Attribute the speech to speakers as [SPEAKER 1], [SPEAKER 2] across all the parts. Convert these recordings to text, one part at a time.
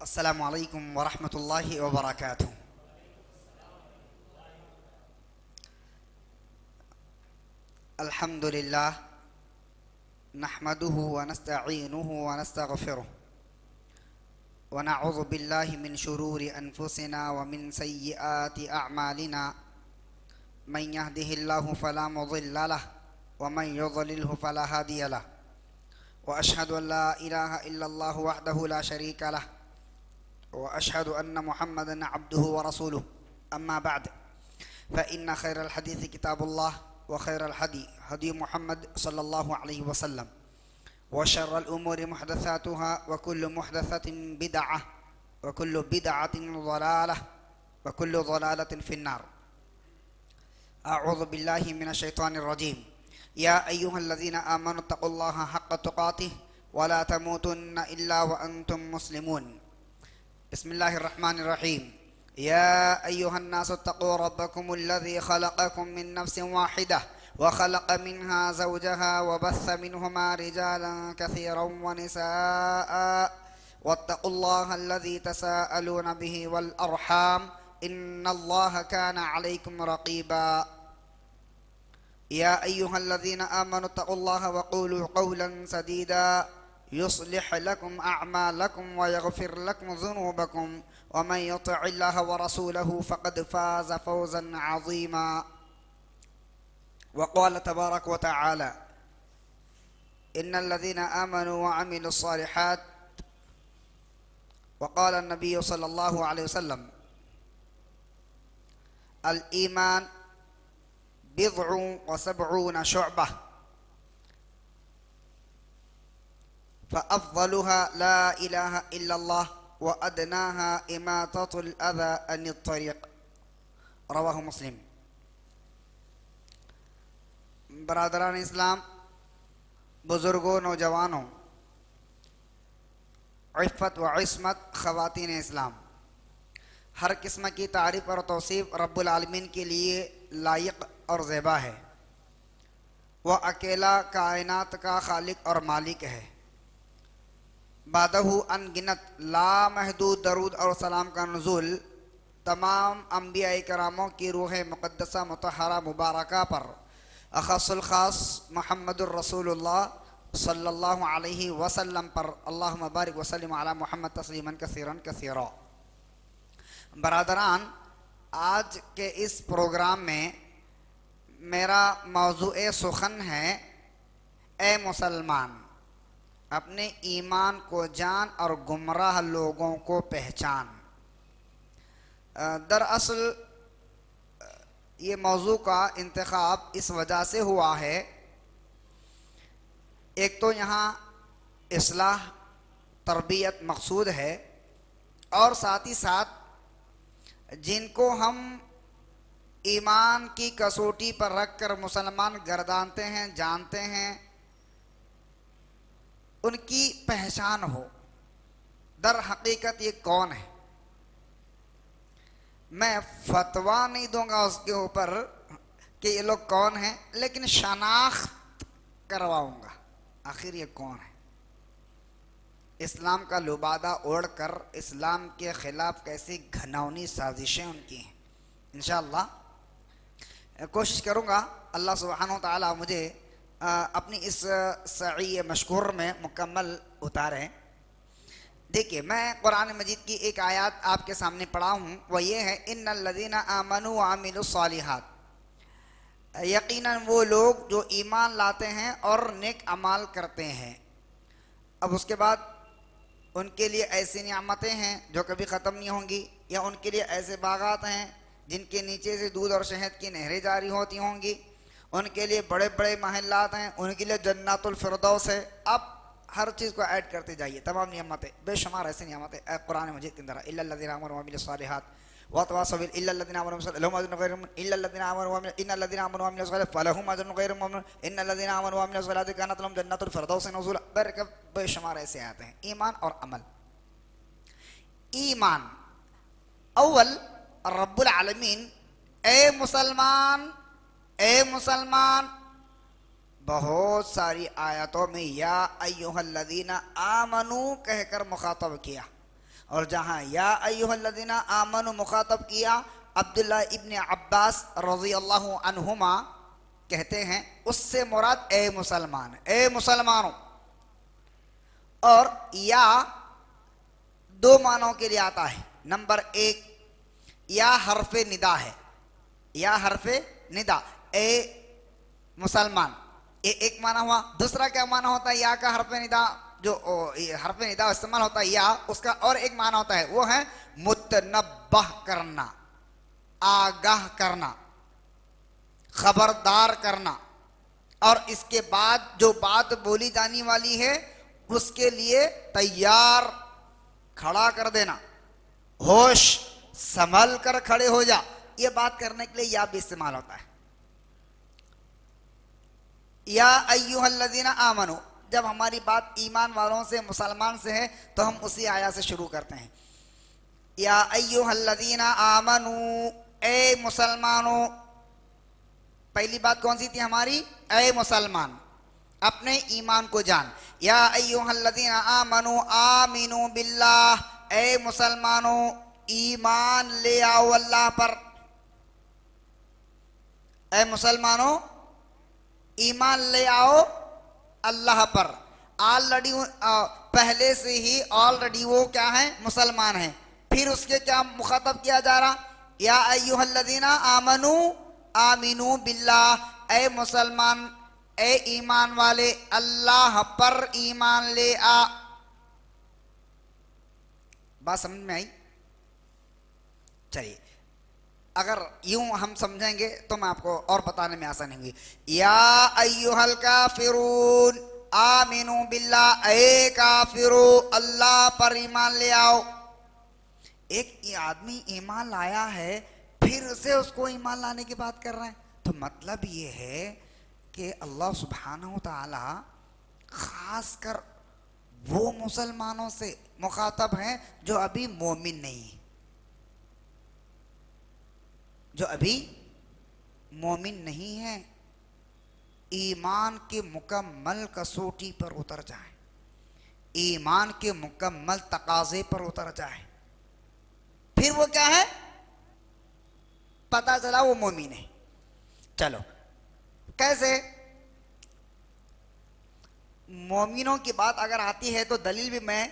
[SPEAKER 1] अस्सलामु अलैकुम वरहमतुल्लाहि वबरकातुहू। अल्हम्दुलिल्लाह नहमदुहु व नस्तईनुहु व नस्तगफिरुह व नऊज़ु बिल्लाहि मिन शुरूरि अनफुसिना व मिन सय्यिआति अअमालिना मन यहदिहिल्लाहु फला मुज़िल्ल लह व मन युज़लिल्हु फला हादिय लह व अशहदु अन ला इलाहा इल्लल्लाहु वहदहु ला शरीका लह व अशहदु अन्न मुहम्मदन अब्दुहु व रसूलुहु अम्मा बअद फ़इन्न खैरल हदीस किताबुल्लाह व खैरल हदी हदी मुहम्मद सल्लल्लाहु अलैहि वसल्लम व शर्रल उमूरि मुहदसातुहा व कुल्लु मुहदसतिन बिदअह व कुल्लु बिदअतिन ज़लालह व कुल्लु ज़लालतिन फिन्नार। अऊज़ु बिल्लाहि मिनश शैतानिर रजीम। या अय्युहल्लज़ीना आमनु तक़ुल्लाहा हक़्क़ तुक़ातिह व ला तमूतुन्ना इल्ला व अंतुम मुस्लिमून। बिस्मिल्लाहिर रहमानिर रहीम। या अय्युहन्नासु तक़ू रब्बकुमुल्लज़ी ख़लक़कुम मिन नफ्सिन वाहिदह व ख़लक़ मिन्हा ज़ौजहा व बस्स मिन्हुमा रिजालन कसीरन व निसाअ वत्तक़ुल्लाहल्लज़ी तसाअलूना बिही वल अर्हाम इन्नल्लाहा काना अलैकुम रक़ीबा। या अय्युहल्लज़ीना आमनु तक़ुल्लाहा व क़ूलू क़ौलन सदीदा युस्लिह लकुम अअमालकुम व यग़फिर लकुम ज़ुनूबकुम व मन युतिइल्लाह व रसूलहु फ़क़द फ़ाज़ फ़ौज़न अज़ीमा। व क़ाल तबारक व तआला इन्नल्लज़ीना आमनु व अमिलुस्सालिहात व क़ाल अन्नबी सल्लल्लाहु अलैहि वसल्लम अल ईमान बिज़उन व सबऊन शुअबह फ़अफ़ज़लुहा ला इलाहा इल्लल्लाह व अदनाहा इमाततुल अज़ा अनित तरीक़। रवाहु मुस्लिम। बरादरान इस्लाम, बुज़ुर्गों, नौजवानों, इफ़्फ़त व इस्मत ख़वातीन इस्लाम, हर किस्म की तारीफ़ और तौसीफ़ रब्बुल आलमीन के लिए लायक और ज़ेबा है। वह अकेला कायनात का खालिक और मालिक है। बादहु अनगिनत लामहदूद दरूद और सलाम का नुज़ूल तमाम अम्बिया करामों की रूह मुक़द्दसा मुतहरा मुबारका पर अख़ासुल ख़ास मुहम्मदुर रसूलुल्लाह सल्लल्लाहु अलैहि वसल्लम पर अल्लाहुम्मा बारिक व सल्लिम अला मुहम्मद तस्लीमन कसीरन कसीरा। बरादरान, आज के इस प्रोग्राम में मेरा मौज़ूए सुखन है ए मुसलमान, अपने ईमान को जान और गुमराह लोगों को पहचान। दरअसल ये मौजू का इंतखाब इस वजह से हुआ है, एक तो यहाँ इस्लाह तरबियत मकसूद है और साथ ही साथ जिनको हम ईमान की कसौटी पर रख कर मुसलमान गर्दानते हैं, जानते हैं, उनकी पहचान हो। दर हकीकत ये कौन है, मैं फतवा नहीं दूंगा उसके ऊपर कि ये लोग कौन हैं, लेकिन शनाख्त करवाऊंगा आखिर ये कौन है। इस्लाम का लुबादा ओढ़कर इस्लाम के ख़िलाफ़ कैसी घनौनी साजिशें उनकी हैं। इंशाअल्लाह कोशिश करूँगा अल्लाह सुब्हानहु व तआला मुझे अपनी इस सई मशकूर में मुकम्मल उतारें। देखिए, मैं कुरान मजीद की एक आयत आपके सामने पढ़ा हूँ, वह ये है इन्नल्लज़ीना आमनु व अमिलुस्सालिहात, यकीनन वो लोग जो ईमान लाते हैं और नेक अमाल करते हैं। अब उसके बाद उनके लिए ऐसी नियामतें हैं जो कभी ख़त्म नहीं होंगी, या उनके लिए ऐसे बागात हैं जिनके नीचे से दूध और शहद की नहरें जारी होती होंगी, उनके लिए बड़े बड़े महल्लात हैं, उनके लिए जन्नतुल फिरदौस है। अब हर चीज़ को ऐड करते जाइए, तमाम नियामतें, बेशुमार ऐसी नियामतें कुरान मजीद के अंदर इल्लल्लज़ीना आमनु व अमिलुस्सालिहात वतवासौ बिल इल्ला लल्लज़ीना आमनु लहुम अज्रुन गैरु ममनून इल्ला लल्लज़ीना आमनु व अमिलु इन्नल लल्लज़ीना आमनु व अमिलु सॉलिहाति फलहुम अज्रुन गैरु ममनून इन्नल लल्लज़ीना आमनु व अमिलु सॉलिहाति कानत लहुम जन्नतुल फिरदौस नुज़ुला। बेशुमार ऐसे आते हैं ईमान और अमल। ईमान अव्वल रब्बुल आलमीन ए मुसलमान बहुत सारी आयतों में या अय्युहल्लज़ीना आमनू कहकर मुखातब किया, और जहाँ या अय्युहल्लज़ीना आमनू मुखातब किया अब्दुल्लाह इब्न अब्बास रज़ियल्लाहु अन्हुमा कहते हैं उससे मुराद ए मुसलमान, ए मुसलमानों। और या दो मानों के लिए आता है। नंबर एक, या हरफे निदा है, या हरफे निदा ए मुसलमान, ये एक माना हुआ। दूसरा क्या माना होता है या का हरफे निदा, जो हरफे निदा इस्तेमाल होता है या, उसका और एक माना होता है, वो है मुतनब्बह करना, आगाह करना, खबरदार करना। और इसके बाद जो बात बोली जाने वाली है उसके लिए तैयार खड़ा कर देना, होश संभल कर खड़े हो जा, ये बात करने के लिए या भी इस्तेमाल होता है। या अय्युहल्लज़ीना आमनू, जब हमारी बात ईमान वालों से, मुसलमान से है तो हम उसी आया से शुरू करते हैं। या अय्युहल्लज़ीना आमनू, ए मुसलमानों। पहली बात कौन सी थी हमारी? ए मुसलमान, अपने ईमान को जान। या अय्युहल्लज़ीना आमनू आमिनू बिल्लाह, ए मुसलमानों ईमान ले आओ अल्लाह पर। ए मुसलमानों ईमान ले आओ अल्लाह पर। ऑलरेडी पहले से ही ऑलरेडी वो क्या है? मुसलमान है। फिर उसके क्या मुखातब किया जा रहा? या अय्युहल्लज़ीना आमनू आमिनू बिल्लाह, ए मुसलमान, ए ईमान वाले अल्लाह पर ईमान ले आ। बात समझ में आई? चलिए, अगर यूं हम समझेंगे तो मैं आपको और बताने में आसानी होगी। या अय्युहल काफिरून आमिनू बिल्लाह, ए काफिरो अल्लाह पर ईमान ले आओ। एक आदमी ईमान लाया है फिर से उसको ईमान लाने की बात कर रहे हैं, तो मतलब ये है कि अल्लाह सुब्हानहू तआला खास कर वो मुसलमानों से मुखातब हैं जो अभी मोमिन नहीं है, जो अभी मोमिन नहीं है। ईमान के मुकम्मल कसौटी पर उतर जाए, ईमान के मुकम्मल तकाजे पर उतर जाए, फिर वो क्या है? पता चला वो मोमिन है। चलो, कैसे? मोमिनों की बात अगर आती है तो दलील भी मैं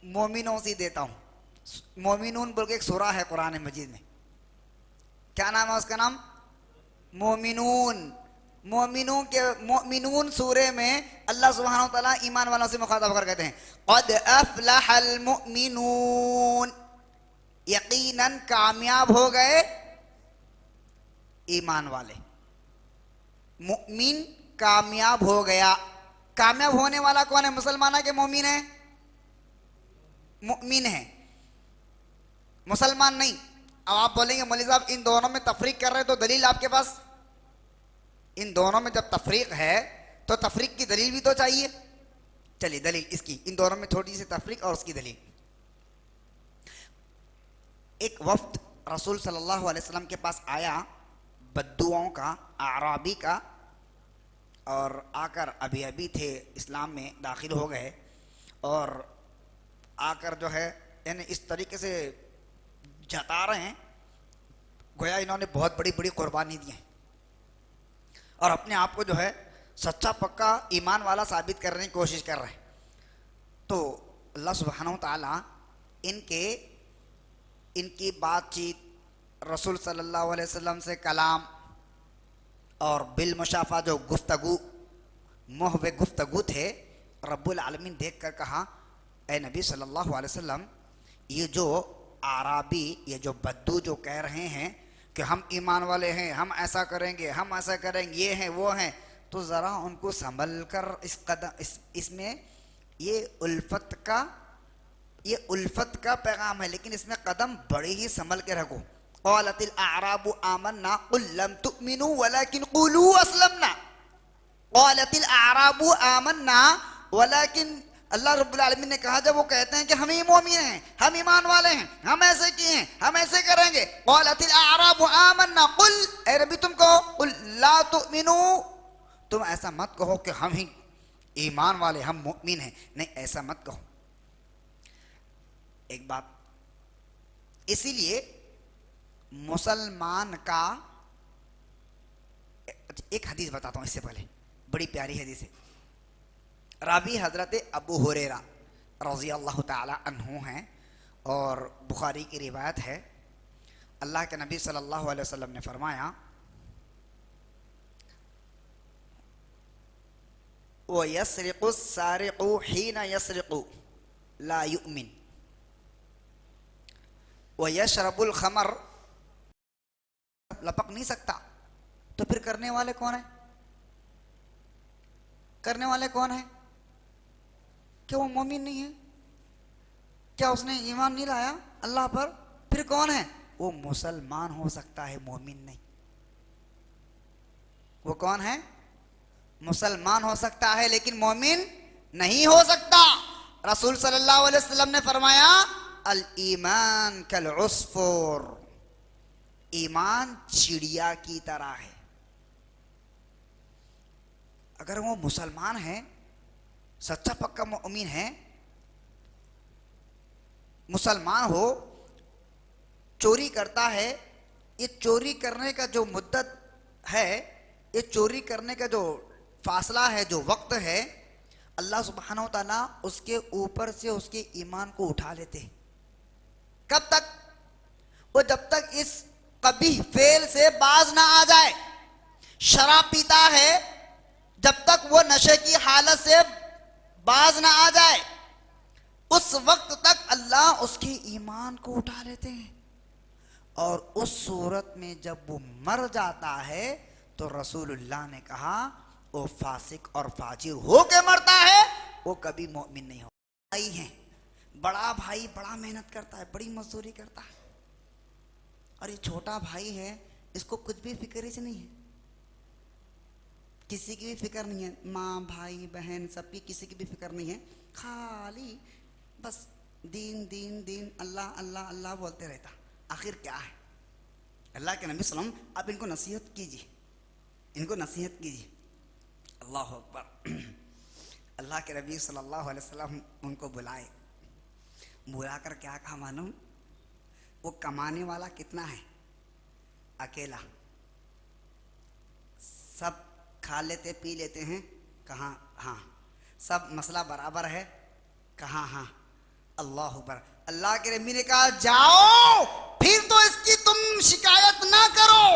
[SPEAKER 1] मोमिनों से देता हूं। मोमिनून बोल के एक सूरा है कुरान मजीद में, क्या नाम है उसका? नाम मोमिनून। मोमिनून सूरे में अल्लाह सुब्हानहू व तआला ईमान वालों से मुखातब कर कहते हैं क़द अफ़लहल मुमिनून, यकीनन कामयाब हो गए ईमान वाले। मुमिन कामयाब हो गया। कामयाब होने वाला कौन है? मुसलमान है कि मोमिन है? मुमिन है, मुसलमान नहीं। अब आप बोलेंगे मौलवी साहब इन दोनों में तफरीक कर रहे हैं, तो दलील आपके पास? इन दोनों में जब तफरीक है तो तफरीक की दलील भी तो चाहिए। चलिए दलील इसकी, इन दोनों में थोड़ी सी तफरीक और उसकी दलील। एक वफ्द रसूल सल्लल्लाहु अलैहि वसल्लम के पास आया, बद्दुओं का, आराबी का, और आकर अभी अभी थे इस्लाम में दाखिल हो गए, और आकर जो है यानी इस तरीके से जता रहे हैं गोया इन्होंने बहुत बड़ी बड़ी कुर्बानी दी है, और अपने आप को जो है सच्चा पक्का ईमान वाला साबित करने की कोशिश कर रहे हैं। तो अल्लाह सुब्हानहू तआला इनकी बातचीत, रसूल सल्लल्लाहु अलैहि वसल्लम से कलाम और बिल मुशाफा जो गुफ्तगू, मुहवे गुफ्तगू थे, रब्बुल आलमीन देख कर कहा, ए नबी सल्लल्लाहु अलैहि वसल्लम, ये जो आराबी, ये जो बद्दू जो कह रहे हैं कि हम ईमान वाले हैं, हम ऐसा करेंगे, हम ऐसा करेंगे, ये हैं वो हैं, तो ज़रा उनको संभल कर इसमें ये उल्फत का ये उल्फत का पैगाम है, लेकिन इसमें कदम बड़े ही संभल के रखो। क़ालतिल अअराबु आमन्ना क़ुल लम तुअमिनु वलाकिन क़ुलू अस्लमना। क़ालतिल अअराबु आमन्ना वलाकिन, अल्लाह रब्बुल आलमीन ने कहा जब वो कहते हैं कि हम ही मोमिन हैं, हम ईमान वाले हैं, हम ऐसे किए हैं, हम ऐसे करेंगे। क़ालतिल अअराबु आमन्ना क़ुल, ए नबी तुम कहो, क़ुल ला तुअमिनु, तुम ऐसा मत कहो कि हम ही ईमान वाले, हम मोमिन हैं, नहीं ऐसा मत कहो। एक बात, इसीलिए मुसलमान का, एक हदीस बताता हूं इससे पहले, बड़ी प्यारी हदीस है। रावी हजरत अबू हुरैरा रज़ी अल्लाह ताला अन्हु हैं और बुखारी की रिवायत है। अल्लाह के नबी सल्लल्लाहु अलैहि वसल्लम ने फरमाया, व यसरिक़ु सारिक़ु हीना यसरिक़ु ला युमिन व यशरबुल खमर, लपक नहीं सकता तो फिर करने वाले कौन है? करने वाले कौन है? क्या वो मोमिन नहीं है? क्या उसने ईमान नहीं लाया अल्लाह पर? फिर कौन है? वो मुसलमान हो सकता है, मोमिन नहीं। वो कौन है? मुसलमान हो सकता है लेकिन मोमिन नहीं हो सकता। रसूल सल्लल्लाहु अलैहि वसल्लम ने फरमाया, अल ईमान कल उस्फुर, ईमान चिड़िया की तरह है। अगर वो मुसलमान है, सच्चा पक्का मोमिन है, मुसलमान हो, चोरी करता है, ये चोरी करने का जो मुद्दत है, ये चोरी करने का जो फासला है, जो वक्त है, अल्लाह सुब्हानहू व तआला उसके ऊपर से उसके ईमान को उठा लेते। कब तक? वो जब तक इस कबीह फेल से बाज ना आ जाए। शराब पीता है, जब तक वो नशे की हालत से बाज ना आ जाए, उस वक्त तक अल्लाह उसके ईमान को उठा लेते हैं। और उस सूरत में जब वो मर जाता है तो रसूलुल्लाह ने कहा, वो फासिक और फाजिर हो के मरता है, वो कभी मोमिन नहीं हो। भाई है, बड़ा भाई बड़ा मेहनत करता है, बड़ी मजदूरी करता है, और ये छोटा भाई है, इसको कुछ भी फिक्र ही नहीं है, किसी की भी फिक्र नहीं है, माँ भाई बहन सबकी किसी की भी फिक्र नहीं है, खाली बस दीन दीन दीन अल्लाह अल्लाह अल्लाह बोलते रहता। आखिर क्या है? अल्लाह के नबी सल्लल्लाहु अलैहि वसल्लम, आप इनको नसीहत कीजिए, इनको नसीहत कीजिए। अल्लाह अकबर। अल्लाह के नबी सल्लल्लाहु अलैहि वसल्लम उनको बुलाए, बुलाकर क्या कहा मालूम? वो कमाने वाला कितना है? अकेला। सब खा लेते पी लेते हैं, कहाँ? हाँ। सब मसला बराबर है, कहाँ? हाँ। अल्लाह अकबर। अल्लाह के नबी ने कहा, जाओ फिर तो इसकी तुम शिकायत ना करो।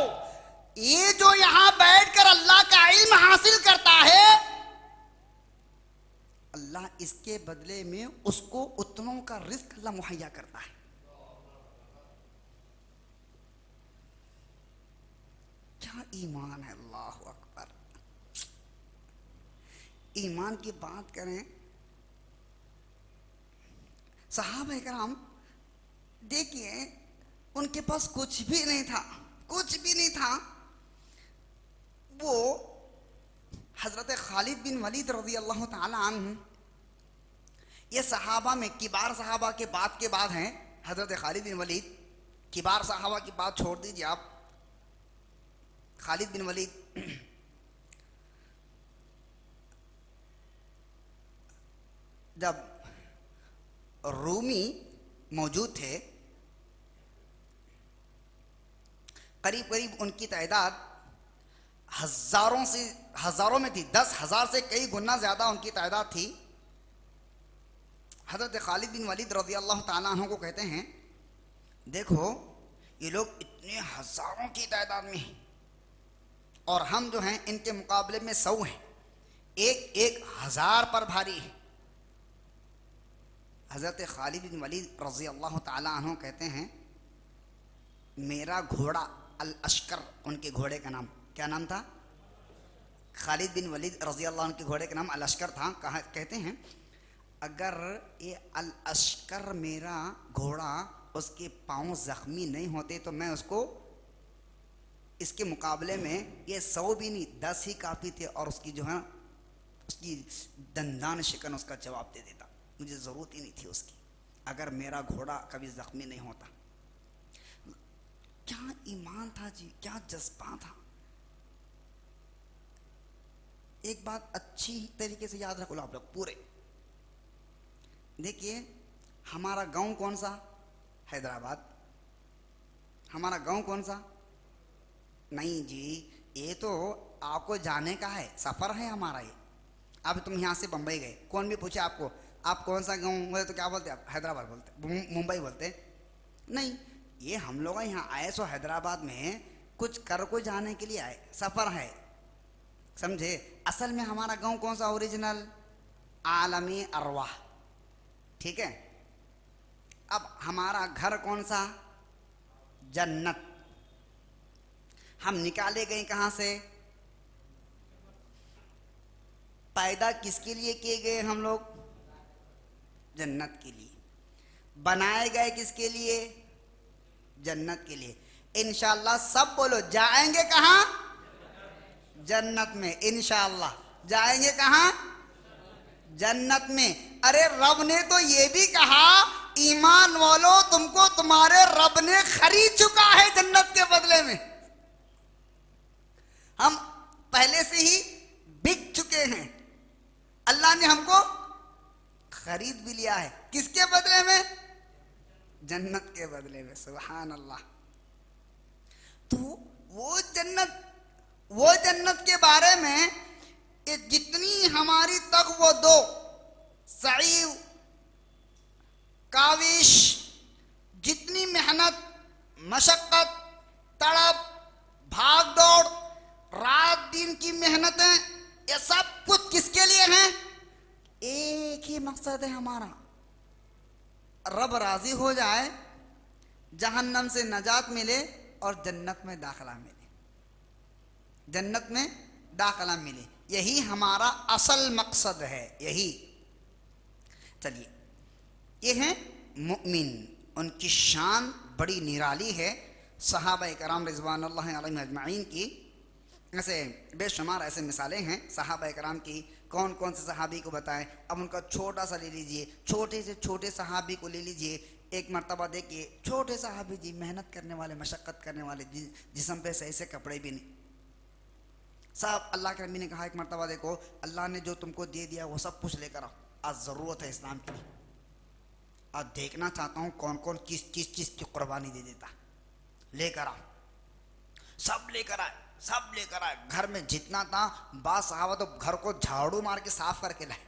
[SPEAKER 1] ये जो यहां बैठकर अल्लाह का इल्म हासिल करता है, अल्लाह इसके बदले में उसको उतनों का रिस्क अल्लाह मुहैया करता है। क्या ईमान है! अल्लाह अकबर। ईमान की बात करें, सहाबा किराम देखिए, उनके पास कुछ भी नहीं था, कुछ भी नहीं था। वो हजरत खालिद बिन वलीद रज़ी अल्लाह ताला अन्हु, ये सहाबा में किबार सहाबा के बाद हैं हजरत खालिद बिन वलीद। किबार सहाबा की बात छोड़ दीजिए आप, खालिद बिन वलीद जब रूमी मौजूद थे, करीब करीब उनकी तादाद हजारों में थी, 10,000 से कई गुना ज्यादा उनकी तादाद थी। हजरत खालिद बिन वलीद रज़ी अल्लाह ताला अन्हु को कहते हैं, देखो ये लोग इतने हजारों की तादाद में हैं और हम जो हैं इनके मुकाबले में 100 हैं, एक हजार पर भारी है। हजरत खालिद बिन वलीद रज़ी अल्लाह ताला अन्हु कहते हैं, मेरा घोड़ा अल अश्कर, उनके घोड़े का नाम क्या नाम था? खालिद बिन वलीद रज़ी अल्लाह अन्हु के घोड़े का नाम अल अश्कर था। कहते हैं अगर ये अल अश्कर मेरा घोड़ा उसके पाँव जख्मी नहीं होते तो मैं उसको इसके मुकाबले में ये 100 भी नहीं 10 ही काफ़ी थे और उसकी जो है उसकी दंदान शिकन उसका जवाब दे देता। मुझे ज़रूरत ही नहीं थी उसकी, अगर मेरा घोड़ा कभी ज़ख्मी नहीं होता। क्या ईमान था जी, क्या जज्बा था। एक बात अच्छी तरीके से याद रखो आप लोग पूरे। देखिए हमारा गांव कौन सा? हैदराबाद। हमारा गांव कौन सा? नहीं जी, ये तो आपको जाने का है, सफ़र है हमारा ये। अब तुम यहाँ से बम्बई गए, कौन भी पूछे आपको आप कौन सा गाँव बोले तो क्या बोलते आप? हैदराबाद बोलते, मुंबई बोलते नहीं। ये हम लोग यहाँ आए सो हैदराबाद में कुछ कर को जाने के लिए आए, सफ़र है, समझे। असल में हमारा गांव कौन सा? ओरिजिनल आलमी अरवाह, ठीक है। अब हमारा घर कौन सा? जन्नत। हम निकाले गए कहाँ से? पैदा किसके लिए किए गए हम लोग? जन्नत के लिए। बनाए गए किसके लिए? जन्नत के लिए। इंशाअल्लाह सब बोलो, जाएंगे कहाँ? जन्नत में। इंशाअल्लाह जाएंगे कहाँ? जन्नत में। अरे रब ने तो ये भी कहा, ईमान वालो तुमको तुम्हारे रब ने खरीद चुका है जन्नत के बदले में। हम पहले से ही बिक चुके हैं, अल्लाह ने हमको खरीद भी लिया है। किसके बदले में? जन्नत के बदले में। सुभान अल्लाह। तो वो जन्नत के बारे में जितनी हमारी तक वो दो सईव काविश, जितनी मेहनत मशक्कत तड़प भाग दौड़ रात दिन की मेहनतें, ये सब कुछ किसके लिए हैं? एक ही मकसद है हमारा, रब राजी हो जाए, जहन्नम से नजात मिले और जन्नत में दाखिला मिले, जन्नत में दाखिला मिले। यही हमारा असल मकसद है, यही। चलिए, ये हैं मुमिन, उनकी शान बड़ी निराली है। सहाबा कराम रिज़वानुल्लाहि अलैहिम अजमईन की ऐसे बेशुमार ऐसे मिसालें हैं सहाबा कराम की। कौन कौन से सहाबी को बताएं? अब उनका छोटा सा ले लीजिए, छोटे से छोटे सहाबी को ले लीजिए। एक मर्तबा देखिए, छोटे सहाबी जी, मेहनत करने वाले, मशक्क़त करने वाले, जिस्म पे सही से कपड़े भी नहीं, सब अल्लाह के नबी ने कहा एक मर्तबा देखो, अल्लाह ने जो तुमको दे दिया वो सब कुछ लेकर आओ, आज ज़रूरत है इस्लाम की। आज देखना चाहता हूँ कौन कौन किस चीज़ की कुर्बानी दे देता, लेकर आओ। सब लेकर आए, सब लेकर आए। घर में जितना था, बात साहबा तो घर को झाड़ू मार के साफ करके लाए।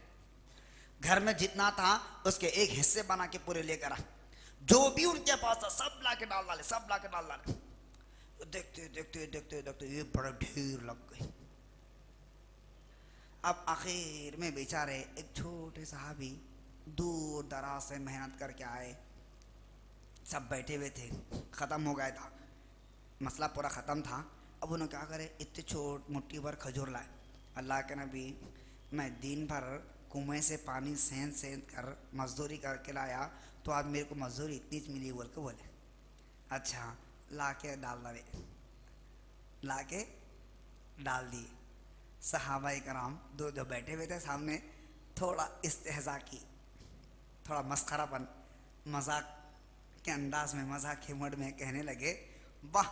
[SPEAKER 1] घर में जितना था उसके एक हिस्से बना के पूरे लेकर आए। जो भी उनके पास था सब ला के डाल डाले, सब ला के डाल डाले। देखते देखते देखते देखते ये बड़ा ढेर लग गई। अब आखिर में बेचारे एक छोटे सहाबी दूर दराज से मेहनत करके आए, सब बैठे हुए थे, ख़त्म हो गया था, मसला पूरा ख़त्म था। अब उन्होंने क्या करे, इतने छोट मुट्ठी भर खजूर लाए। अल्लाह के नबी, मैं दिन भर कुएं से पानी सेंध कर मजदूरी करके लाया, तो आज मेरे को मजदूरी इतनी मिली बोल के बोले। अच्छा, ला के डाल डाले, ला के डाल दिए। सहाबाए कराम दो जो बैठे हुए थे सामने, थोड़ा इस्तेहज़ा की, थोड़ा मस्खरापन, मजाक के अंदाज में, मजाक के मूड में कहने लगे, वाह,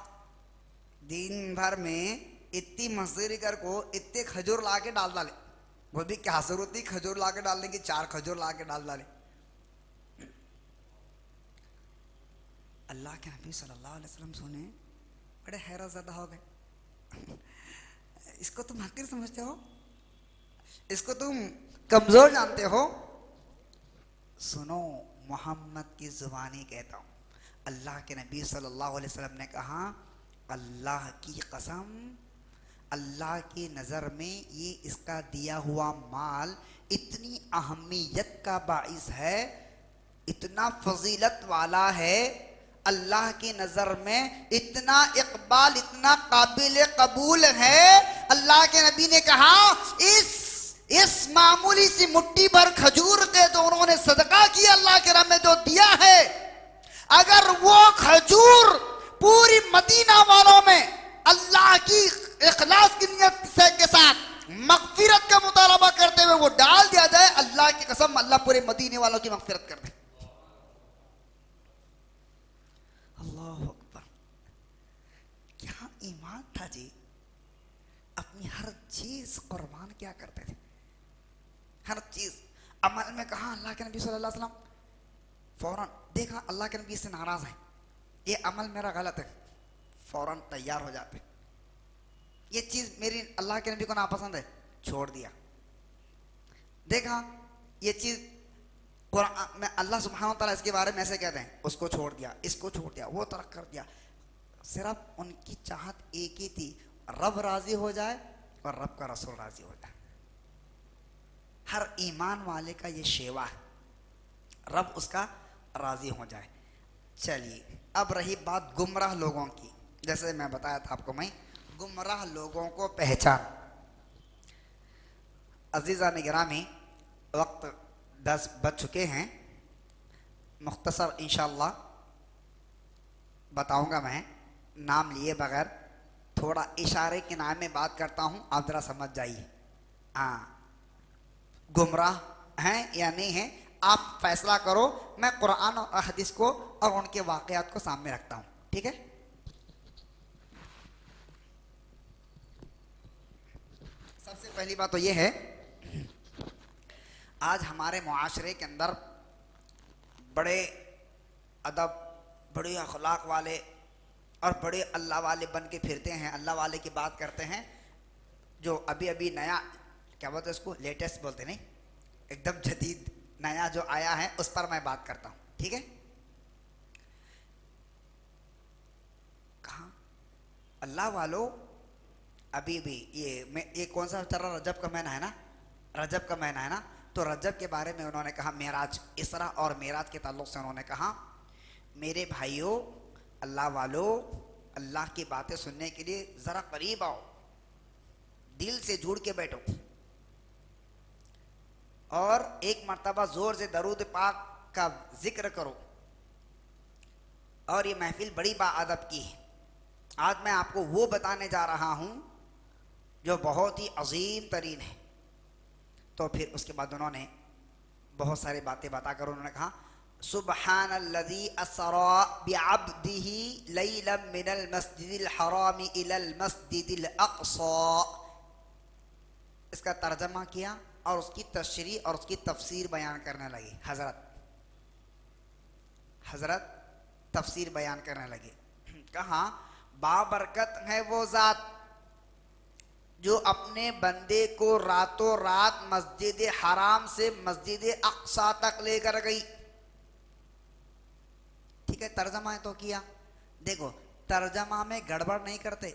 [SPEAKER 1] दिन भर में इतनी मजदूरी कर को इतने खजूर ला के डाल डाले। वो भी क्या जरूरत थी खजूर ला के डालने की, 4 खजूर ला के डाल डाले। अल्लाह के नबी सल्लल्लाहु अलैहि वसल्लम सुने, बड़े हैरत ज़दा हो गए। इसको तुम हकीर समझते हो, इसको तुम कमज़ोर जानते हो। सुनो, मोहम्मद की ज़ुबानी कहता हूँ, अल्लाह के नबी सल्लल्लाहु अलैहि वसल्लम ने कहा, अल्लाह की कसम, अल्लाह की नज़र में ये इसका दिया हुआ माल इतनी अहमियत का बाइस है, इतना फजीलत वाला है, अल्लाह की नज़र में इतना इकबाल, इतना काबिल कबूल है। अल्लाह के नबी ने कहा, इस इस मामूली सी मुट्ठी भर खजूर के जो उन्होंने सदका किया अल्लाह के राह में जो दिया है, अगर वो खजूर पूरी मदीना वालों में अल्लाह की इखलास की नियत से के साथ मगफिरत का मुतालबा करते हुए वो डाल दिया जाए, अल्लाह की कसम अल्लाह पूरे मदीने वालों की मगफिरत कर दे। अल्लाह अकबर, क्या ईमान था जी। अपनी हर चीज कुर्बान क्या करते थे, हर चीज। अमल में कहा अल्लाह के नबी सल्लल्लाहु अलैहि वसल्लम फौरन देखा अल्लाह के नबी से नाराज है, ये अमल मेरा गलत है, फौरन तैयार हो जाते। ये चीज मेरी अल्लाह के नबी को नापसंद है, छोड़ दिया। देखा ये चीज कुरान में अल्लाह सुब्हानहू व तआला इसके बारे में ऐसे कहते हैं, उसको छोड़ दिया, इसको छोड़ दिया, वो तरक कर दिया। सिर्फ उनकी चाहत एक ही थी, रब राजी हो जाए और रब का रसूल राजी हो जाए। हर ईमान वाले का ये शेवा है, रब उसका राजी हो जाए। चलिए अब रही बात गुमराह लोगों की। जैसे मैं बताया था आपको, मैं गुमराह लोगों को पहचान। अजीज़ा निगरामी, वक्त 10 बज चुके हैं। मुख्तसर इंशाअल्लाह बताऊंगा मैं, नाम लिए बगैर थोड़ा इशारे के नाम में बात करता हूँ, आप ज़रा समझ जाइए। हाँ, गुमराह हैं या नहीं हैं आप फैसला करो। मैं कुरान और हदीस को और उनके वाक़यात को सामने रखता हूँ, ठीक है। सबसे पहली बात तो ये है, आज हमारे मुआशरे के अंदर बड़े अदब, बड़े अखलाक वाले और बड़े अल्लाह वाले बन के फिरते हैं, अल्लाह वाले की बात करते हैं। जो अभी अभी नया, क्या बोलते हैं उसको, लेटेस्ट बोलते नहीं, एकदम जदीद नया जो आया है उस पर मैं बात करता हूँ, ठीक है। कहाँ अल्लाह वालों, अभी भी ये कौन सा चल रहा, रजब का महीना है ना, रजब का महीना है ना, तो रजब के बारे में उन्होंने कहा, मेराज, इसरा और मेराज के ताल्लुक से उन्होंने कहा, मेरे भाइयों, अल्लाह वालों, अल्लाह की बातें सुनने के लिए ज़रा करीब आओ, दिल से जुड़ के बैठो और एक मर्तबा ज़ोर से दरूद पाक का जिक्र करो। और ये महफिल बड़ी बाअदब की है। आज मैं आपको वो बताने जा रहा हूँ जो बहुत ही अजीम तरीन है। तो फिर उसके बाद उन्होंने बहुत सारी बातें बताकर उन्होंने कहा, सुब्हानल्लज़ी अस्रा बिअब्दिही लैलन मिनल मस्जिदिल हरामी इलल मस्जिदिल अक़सा। इसका तर्जमा किया और उसकी तशरीह और उसकी तफसीर बयान करने लगी। हजरत तफसीर बयान करने लगे। कहा, बाबरकत है वो ज़ात जो अपने बंदे को रातों रात मस्जिद हराम से मस्जिद अक़सा तक लेकर गई। ठीक है, तर्जमा तो किया। देखो, तर्जमा में गड़बड़ नहीं करते।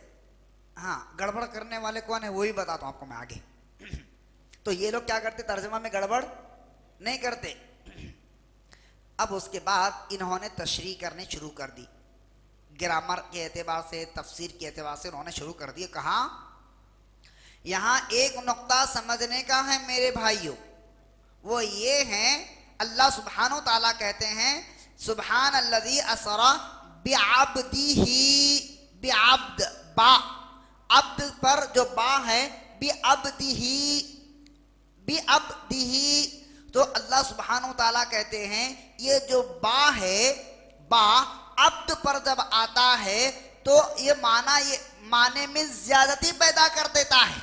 [SPEAKER 1] हाँ, गड़बड़ करने वाले कौन है वही बताता हूँ आपको मैं आगे। तो ये लोग क्या करते, तर्जमा में गड़बड़ नहीं करते। अब उसके बाद इन्होंने तशरीह करनी शुरू कर दी, ग्रामर के एतबार से, तफसीर के एतबार से उन्होंने शुरू कर दिया। कहा, यहाँ एक नुक्ता समझने का है मेरे भाइयों, वो ये है, अल्लाह सुब्हानो ताला कहते हैं, सुब्हान अल्लज़ी असरा बिअब्दिही, बिअब्द, बा, अब्द पर जो बा है, बिअब्दिही, बिअब्दिही। तो अल्लाह सुब्हानो ताला कहते हैं, ये जो बा है, बा अब्द पर जब आता है तो ये माने में ज्यादती पैदा कर देता है,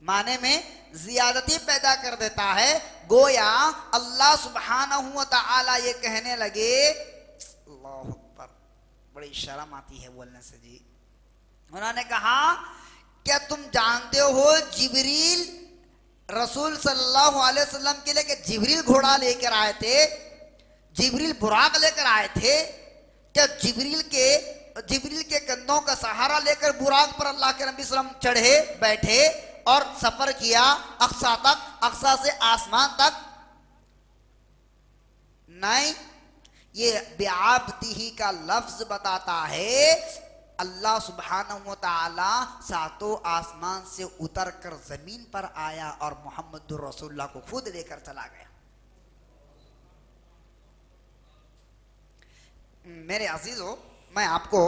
[SPEAKER 1] माने में ज्यादती पैदा कर देता है। गोया अल्लाह सुब्हानहू व तआला ये कहने लगे, अल्लाह अकबर, बड़ी शर्म आती है बोलने से जी। उन्होंने कहा, क्या तुम जानते हो जिब्रील रसूल सल्लल्लाहु अलैहि वसल्लम के लिए कि जिब्रील घोड़ा लेकर आए थे, जिब्रील बुराक लेकर आए थे? क्या जिब्रील के कंधों का सहारा लेकर बुराक पर अल्लाह के नबी सल्लम चढ़े, बैठे और सफर किया अक्सा तक, अक्सा से आसमान तक? नहीं, ये बिअब्दिही का लफ्ज बताता है अल्लाह सुब्हानहू व तआला सातों आसमान से उतर कर जमीन पर आया और मोहम्मद रसूलुल्लाह को खुद लेकर चला गया। मेरे अजीजों, मैं आपको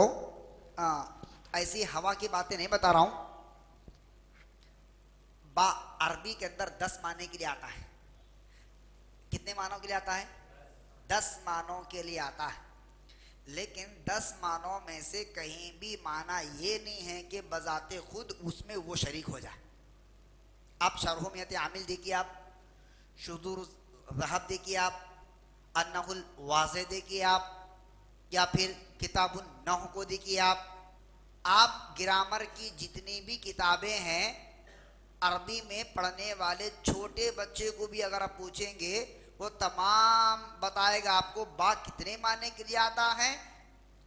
[SPEAKER 1] ऐसी हवा की बातें नहीं बता रहा हूं। बा अरबी के अंदर 10 माने के लिए आता है। कितने मानों के लिए आता है? 10 मानों के लिए आता है। लेकिन 10 मानों में से कहीं भी माना ये नहीं है कि बजाते खुद उसमें वो शरीक हो जाए। आप शरहुमियत आमिल देखिए, आप शुदूर ज़हब देखिए, आप अन्नहुल वाज़े देखिए, आप या फिर किताबुन नहव को देखिए, आप ग्रामर की जितनी भी किताबें हैं अरबी में पढ़ने वाले छोटे बच्चे को भी अगर आप पूछेंगे वो तमाम बताएगा आपको बा कितने माने के लिए आता है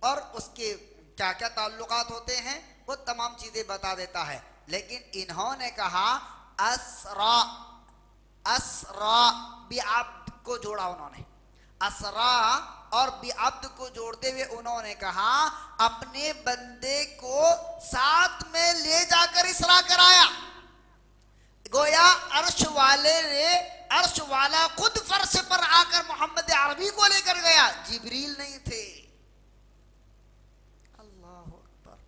[SPEAKER 1] और उसके क्या क्या ताल्लुकात होते हैं, वो तमाम चीजें बता देता है। लेकिन इन्होंने कहा असरा, असरा बिअब्द को जोड़ा उन्होंने, असरा और बिअब्द को जोड़ते हुए उन्होंने कहा अपने बंदे को साथ में ले जाकर इसरा कराया। गोया अर्श वाले ने, अर्श वाला खुद फर्श पर आकर मोहम्मद अरबी को लेकर गया, जिब्रील नहीं थे। अल्लाह अकबर।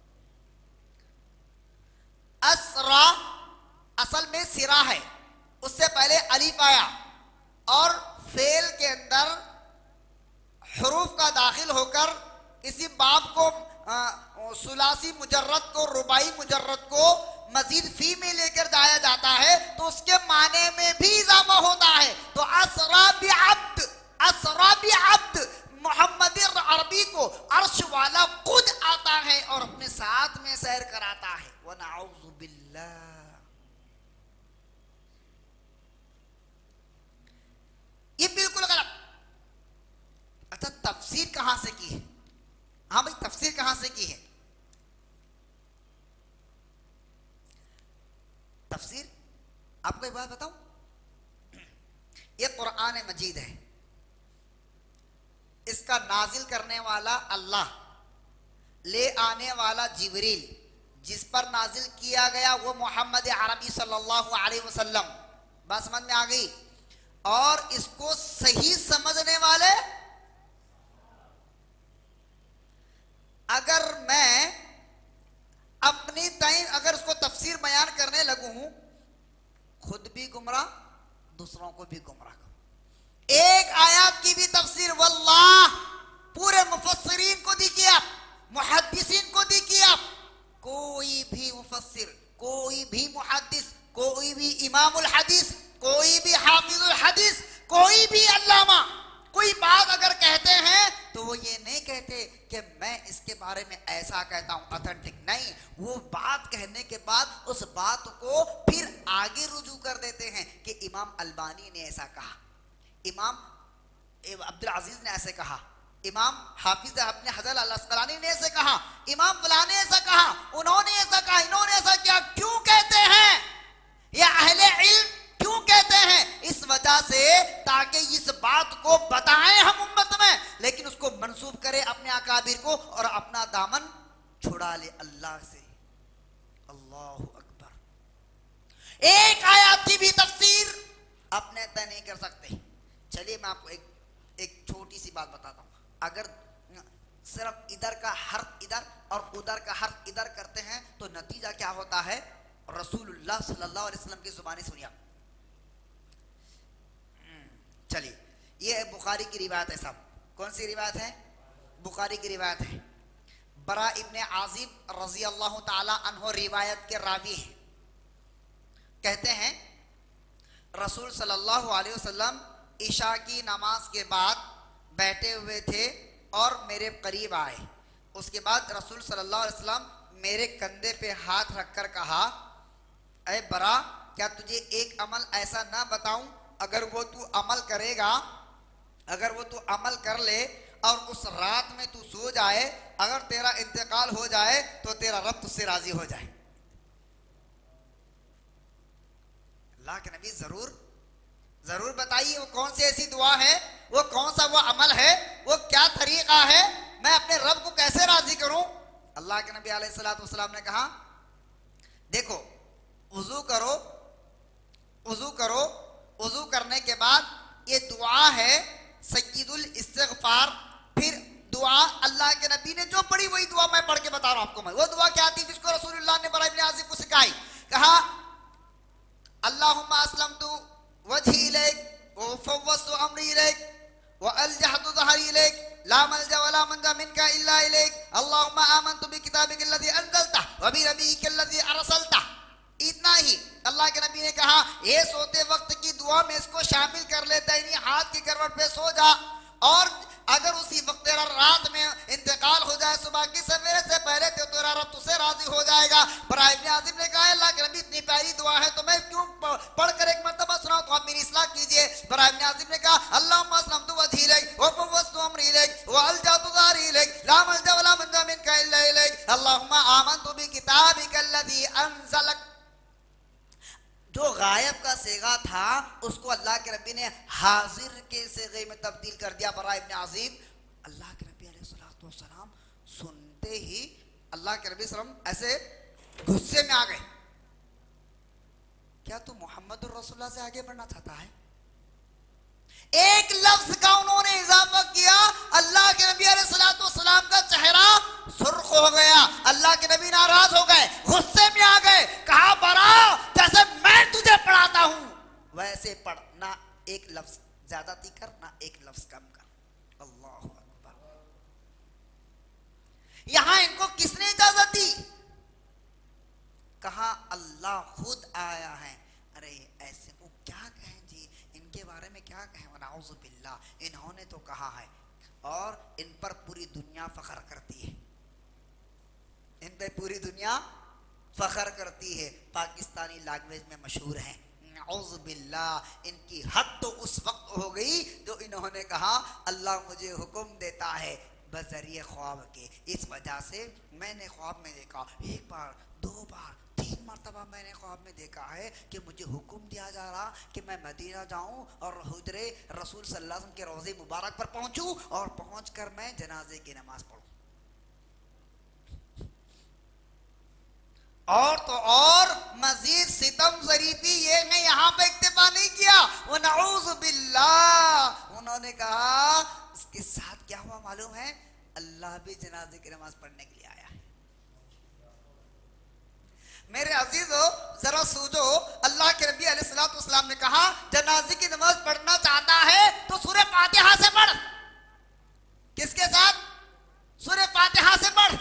[SPEAKER 1] असरा असल में सिरा है, उससे पहले अलिफ आया और फेल के अंदर हुरूफ का दाखिल होकर किसी बाब को सुलासी मुजर्रद को, रुबाई मुजर्रद को मजीद फी में लेकर जाया जाता है तो उसके माने में भी इजाफा होता है। तो असरा बिअब्द, असरा बिअब्द, मोहम्मद अरबी को अर्श वाला खुद आता है और अपने साथ में सैर कराता है। व नऊज़ु बिल्लाह। ये बिल्कुल गलत। अच्छा, तफसीर कहां से की है? हाँ भाई, तफसीर कहां से की है? तफसीर आपको एक बात बताऊं, ये कुरान मजीद है, इसका नाजिल करने वाला अल्लाह, ले आने वाला जिब्रील, जिस पर नाजिल किया गया वो मोहम्मद अरबी सल्लल्लाहु अलैहि वसल्लम। बात समझ में आ गई? और इसको सही समझने वाले, अगर मैं अपनी टाइम अगर उसको तफसीर बयान करने लगूं, खुद भी गुमराह, दूसरों को भी गुमराह करूं। एक आयत की भी तफसीर वल्लाह पूरे मुफस्सिरीन को दीजिए आप, मुहद्दिसीन को दीजिए आप, कोई भी मुफस्सिर, कोई भी मुहद्दिस, कोई भी इमामुल हदीस, कोई भी हाफिजुल हदीस, कोई भी अल्लामा कोई बात अगर कहते हैं तो वो ये नहीं कहते कि मैं इसके बारे में ऐसा कहता हूं ऑथेंटिक, नहीं, वो बात कहने के बाद उस बात को फिर आगे रुजू कर देते हैं कि इमाम अलबानी ने ऐसा कहा, इमाम अब्दुल अजीज ने ऐसे कहा, इमाम हाफिज अपने हजर अल अस्कलानी ने ऐसे कहा, इमाम फलां ने ऐसा कहा, उन्होंने ऐसा कहा, इन्होंने ऐसा किया। क्यों कहते हैं? या अहले इल्म क्यों कहते हैं? इस वजह से ताकि इस बात को बताएं हम उम्मत में, लेकिन उसको मंसूब करे अपने अकाबिर को और अपना दामन छुड़ा ले अल्लाह से। अल्लाह अकबर। एक आयत की भी तफसीर अपने तय नहीं कर सकते। चलिए मैं आपको एक छोटी सी बात बताता हूं। अगर सिर्फ इधर का हर्फ इधर और उधर का हर्फ इधर करते हैं तो नतीजा क्या होता है? रसूलुल्लाह सल्लल्लाहु अलैहि वसल्लम की जुबानी सुनिए। चलिए, ये बुखारी की रिवायत है साहब। कौन सी रिवायत है? बुखारी की रिवायत है। बरा इब्ने आजिब रजी अल्लाह ताला अन्हो रिवायत के रावी हैं। कहते हैं रसूल सल्लल्लाहु अलैहि वसल्लम ईशा की नमाज के बाद बैठे हुए थे और मेरे करीब आए। उसके बाद रसूल सल्लल्लाहु अलैहि वसल्लम मेरे कंधे पे हाथ रखकर कहा, ऐ बरा, क्या तुझे एक अमल ऐसा ना बताऊं, अगर वो तू अमल करेगा, अगर वो तू अमल कर ले और उस रात में तू सो जाए, अगर तेरा इंतकाल हो जाए तो तेरा रब तुझसे राजी हो जाए। अल्लाह के नबी जरूर जरूर बताइए वो कौन सी ऐसी दुआ है, वो कौन सा वो अमल है, वो क्या तरीका है, मैं अपने रब को कैसे राजी करूं। अल्लाह के नबी अलैहिस्सलाम ने कहा देखो वुजू करो, वुजू करो, वुजू करने के बाद ये दुआ है सय्यदुल इस्तिग़फ़ार। फिर दुआ अल्लाह के नबी ने जो पढ़ी वही दुआ मैं पढ़ के बता रहा हूं आपको। मैं वो दुआ क्या थी जिसको रसूलुल्लाह ने बरा इब्न आज़िब को सिखाई। कहा अल्लाहुम्मा अस्लमतु वजही इलैक व फव्वज़तु अमरी इलैक व अल्जहतु ज़हरी इलैक ला मल्जा व ला मंजा मिनका इल्ला इलैक अल्लाहुम्मा आमनतु बिकिताबिकल्लज़ी अंज़लता व बिनबिय्यिकल्लज़ी अरसलता। इतना ही अल्लाह के नबी ने कहा ये सोते वक्त की दुआ में इसको शामिल कर ले, दाहिनी हाथ की करवट पे सो जा, और अगर उसी वक्त तेरा रात में इंतकाल हो जाए सुबह की सवेरे से पहले तो तेरा रब तुझसे राजी हो जाएगा। बरा इब्न आज़िब ने कहा अल्लाह के नबी इतनी प्यारी दुआ है तो मैं क्यों पढ़कर एक मर्तबा सुनाऊं, तो आप मेरी इस्लाह कीजिए। बरा इब्न आज़िब ने कहा अल्लाहुम्मा अस्लमतु वजही इलैक व फव्वज़तु अमरी इलैक व अल्जअतु ज़हरी इलैक ला मल्जा व ला मंजा मिनका इल्ला इलैक अल्लाहुम्मा आमनतु बिकिताबिकल्लज़ी अंज़लक। जो गायब का सेगा था उसको अल्लाह के नबी ने हाजिर के सेगे में तब्दील कर दिया। बरा इब्न आज़िब अल्लाह के नबी अलैहिस्सलाम सुनते ही अल्लाह के नबी सल्लम ऐसे गुस्से में आ गए। क्या तू मोहम्मद रसूलुल्लाह से आगे बढ़ना चाहता है? एक लफ्ज का उन्होंने इजाफा किया, अल्लाह के नबी अलैहिस्सलाम का चेहरा सुर्ख हो गया। अल्लाह के नबी नाराज हो गए, गुस्से में आ गए। कहा बरा जैसे मैं तुझे पढ़ाता हूं वैसे पढ़, ना एक लफ्ज ज्यादती कर ना एक लफ्ज कम कर। अल्लाहु अकबर। यहां इनको किसने इजाजत दी? कहा अल्लाह खुद आया है। अरे ऐसे को क्या कहें जी, इनके बारे में क्या कहें, वनाउज़ु बिल्लाह, इन्होंने तो कहा है और इन पर पूरी दुनिया फख्र करती है, इन पे पूरी दुनिया फख्र करती है, पाकिस्तानी लैंग्वेज में मशहूर हैं। नऊज़ु बिल्लाह, इनकी हद तो उस वक्त हो गई जो इन्होंने कहा अल्लाह मुझे हुक्म देता है बजरिए ख्वाब के। इस वजह से मैंने ख्वाब में देखा, एक बार दो बार तीन मरतबा मैंने ख्वाब में देखा है कि मुझे हुक्म दिया जा रहा कि मैं मदीना जाऊं और हुजरे रसूल सल्लल्लाहु अलैहि वसल्लम के रोज़े मुबारक पर पहुंचूं और पहुंचकर मैं जनाजे की नमाज पढ़ूं। और तो और मजीद सितम ज़रीफी ये ने यहाँ पे इक्तिफा नहीं किया, वो नऊज़ु बिल्लाह, उन्होंने कहा इसके साथ क्या हुआ मालूम है, अल्लाह भी जनाजे की नमाज पढ़ने के लिए आया है। मेरे अजीजो जरा सूझो, अल्लाह के नबी अलैहिस्सलाम ने कहा जनाजे की नमाज पढ़ना चाहता है तो सूरह फातिहा से पढ़। किसके साथ? सूरह फातिहा से पढ़।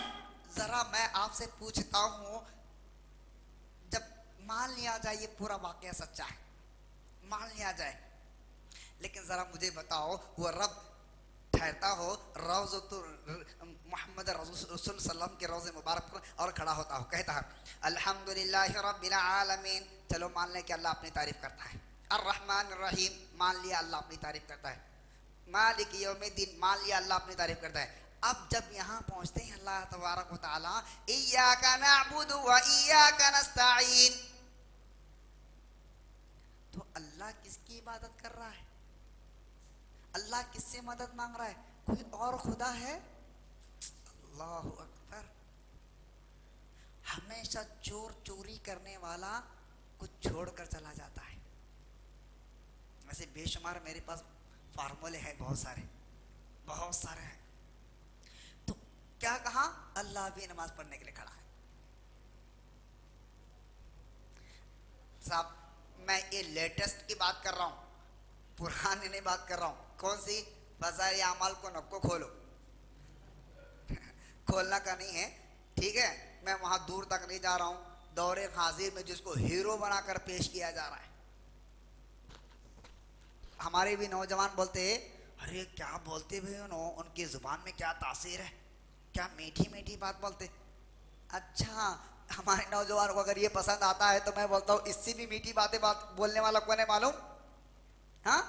[SPEAKER 1] जरा मैं आपसे पूछता हूं, जब मान लिया जाए ये पूरा वाकया सच्चा है, मान लिया जाए, लेकिन जरा मुझे बताओ वो रब ठहरता हो मोहम्मद रसूल सल्लल्लाहु के रोज़े मुबारक पर और खड़ा होता हो, कहता है अल्हम्दुलिल्लाहि रब्बिल आलमीन। चलो मान लें कि अल्लाह अपनी तारीफ करता है। अर्रहमान रहीम, मान लिया अल्लाह अपनी तारीफ करता है। मालिक यौमिद्दीन, मान लिया अल्लाह अपनी तारीफ करता है। अब जब यहाँ पहुँचते हैं अल्लाह तबारक व तआला इय्याका नअबुदु व इय्याका नस्तईन, तो अल्लाह किसकी इबादत कर रहा है? अल्लाह किससे मदद मांग रहा है? कोई और खुदा है? अल्लाहु अकबर। हमेशा चोर चोरी करने वाला कुछ छोड़कर चला जाता है। वैसे बेशुमार मेरे पास फार्मूले हैं, बहुत सारे हैं। तो क्या कहा? अल्लाह भी नमाज पढ़ने के लिए खड़ा है। साहब मैं ये लेटेस्ट की बात कर रहा हूं, पुरानी नहीं बात कर रहा हूं। कौन सी? फज़ाइल अमाल को नक्को खोलो खोलना का नहीं है, ठीक है? मैं वहां दूर तक नहीं जा रहा हूं। दौरे हाजिर में जिसको हीरो बनाकर पेश किया जा रहा है, हमारे भी नौजवान बोलते हैं अरे क्या बोलते भाई उनकी जुबान में क्या तासीर है, क्या मीठी मीठी बात बोलते। अच्छा, हमारे नौजवान को अगर ये पसंद आता है तो मैं बोलता हूँ इससे भी मीठी बातें बोलने वाला कौन है मालूम? हाँ,